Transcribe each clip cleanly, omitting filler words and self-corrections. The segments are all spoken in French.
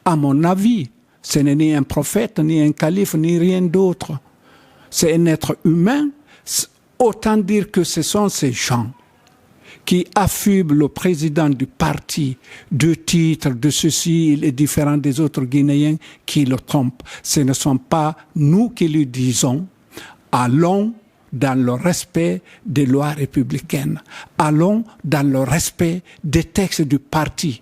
À mon avis, ce n'est ni un prophète, ni un calife, ni rien d'autre. C'est un être humain. Autant dire que ce sont ces gens qui affublent le président du parti de titres, de ceci, il est différent des autres Guinéens qui le trompent. Ce ne sont pas nous qui lui disons « allons dans le respect des lois républicaines, allons dans le respect des textes du parti »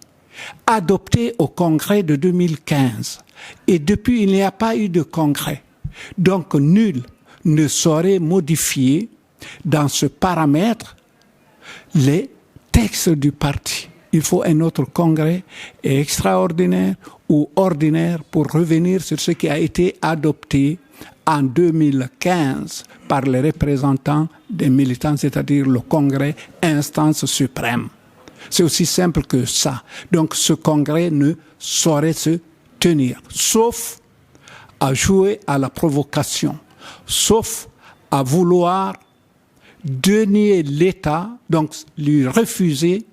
adoptés au congrès de 2015. Et depuis, il n'y a pas eu de congrès. Donc, nul ne saurait modifier dans ce paramètre les textes du parti. Il faut un autre congrès extraordinaire ou ordinaire pour revenir sur ce qui a été adopté en 2015 par les représentants des militants, c'est-à-dire le congrès instance suprême. C'est aussi simple que ça. Donc ce congrès ne saurait se tenir, sauf à jouer à la provocation, sauf à vouloir dénier l'État, donc lui refuser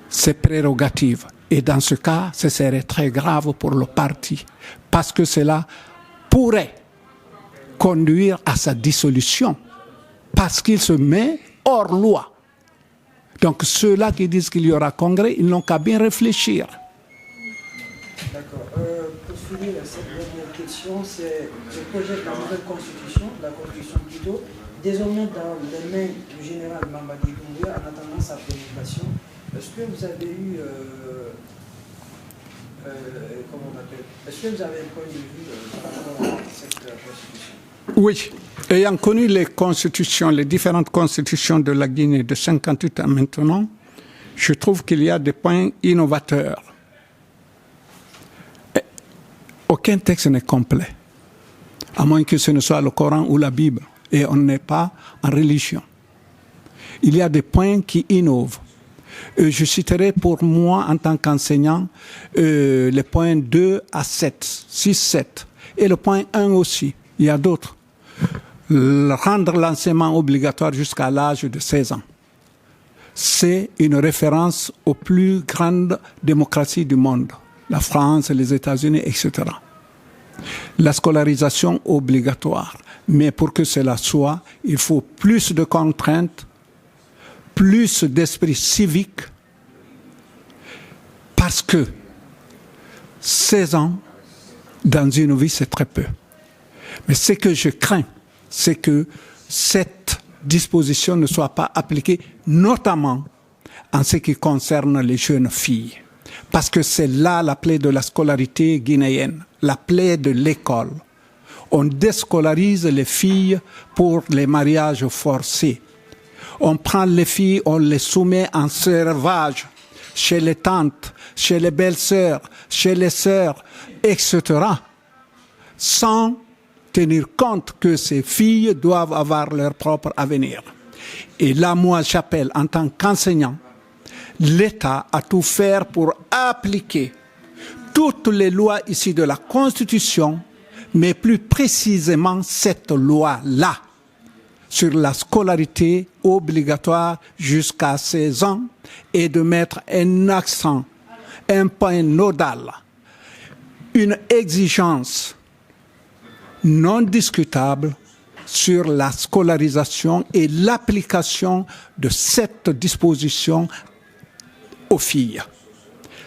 ses prérogatives. Et dans ce cas, ce serait très grave pour le parti, parce que cela pourrait conduire à sa dissolution, parce qu'il se met hors loi. Donc ceux-là qui disent qu'il y aura congrès, ils n'ont qu'à bien réfléchir. D'accord. Pour finir, cette dernière question, c'est le projet de la nouvelle constitution, la constitution plutôt, désormais dans les mains du général Mamadi Doumbouya en attendant sa promulgation. Est-ce que vous avez eu, est-ce que vous avez un point de vue par rapport à cette constitution? Oui. Ayant connu les constitutions, les différentes constitutions de la Guinée de 58 à maintenant, je trouve qu'il y a des points innovateurs. Aucun texte n'est complet, à moins que ce ne soit le Coran ou la Bible, et on n'est pas en religion. Il y a des points qui innovent. Je citerai pour moi, en tant qu'enseignant, les points 2 à 7, 6, 7, et le point 1 aussi. Il y a d'autres. Rendre l'enseignement obligatoire jusqu'à l'âge de 16 ans. C'est une référence aux plus grandes démocraties du monde, la France, les États-Unis, etc. La scolarisation obligatoire. Mais pour que cela soit, il faut plus de contraintes, plus d'esprit civique, parce que 16 ans dans une vie, c'est très peu. Mais ce que je crains, c'est que cette disposition ne soit pas appliquée, notamment en ce qui concerne les jeunes filles. Parce que c'est là la plaie de la scolarité guinéenne, la plaie de l'école. On déscolarise les filles pour les mariages forcés. On prend les filles, on les soumet en servage chez les tantes, chez les belles-sœurs, chez les sœurs, etc. Sans tenir compte que ces filles doivent avoir leur propre avenir. Et là, moi, j'appelle en tant qu'enseignant l'État à tout faire pour appliquer toutes les lois ici de la Constitution, mais plus précisément cette loi-là sur la scolarité obligatoire jusqu'à 16 ans et de mettre un accent, un point nodal, une exigence non discutable sur la scolarisation et l'application de cette disposition aux filles.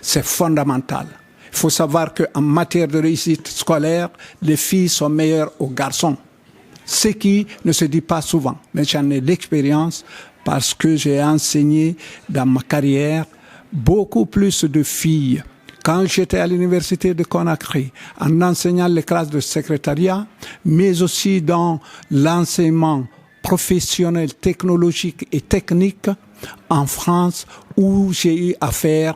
C'est fondamental. Il faut savoir qu'en matière de réussite scolaire, les filles sont meilleures aux garçons. Ce qui ne se dit pas souvent, mais j'en ai l'expérience parce que j'ai enseigné dans ma carrière beaucoup plus de filles. Quand j'étais à l'université de Conakry, en enseignant les classes de secrétariat, mais aussi dans l'enseignement professionnel, technologique et technique en France, où j'ai eu affaire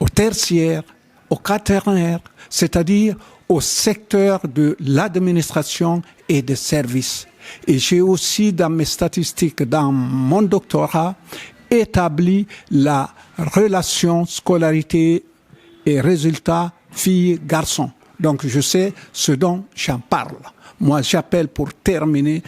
au tertiaire, au quaternaire, c'est-à-dire au secteur de l'administration et des services. Et j'ai aussi, dans mes statistiques, dans mon doctorat, établi la relation scolarité et résultats filles-garçons. Donc je sais ce dont j'en parle. Moi, j'appelle pour terminer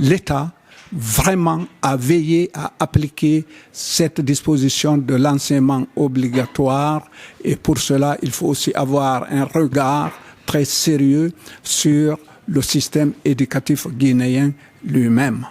l'État vraiment à veiller à appliquer cette disposition de l'enseignement obligatoire, et pour cela, il faut aussi avoir un regard très sérieux sur le système éducatif guinéen lui-même.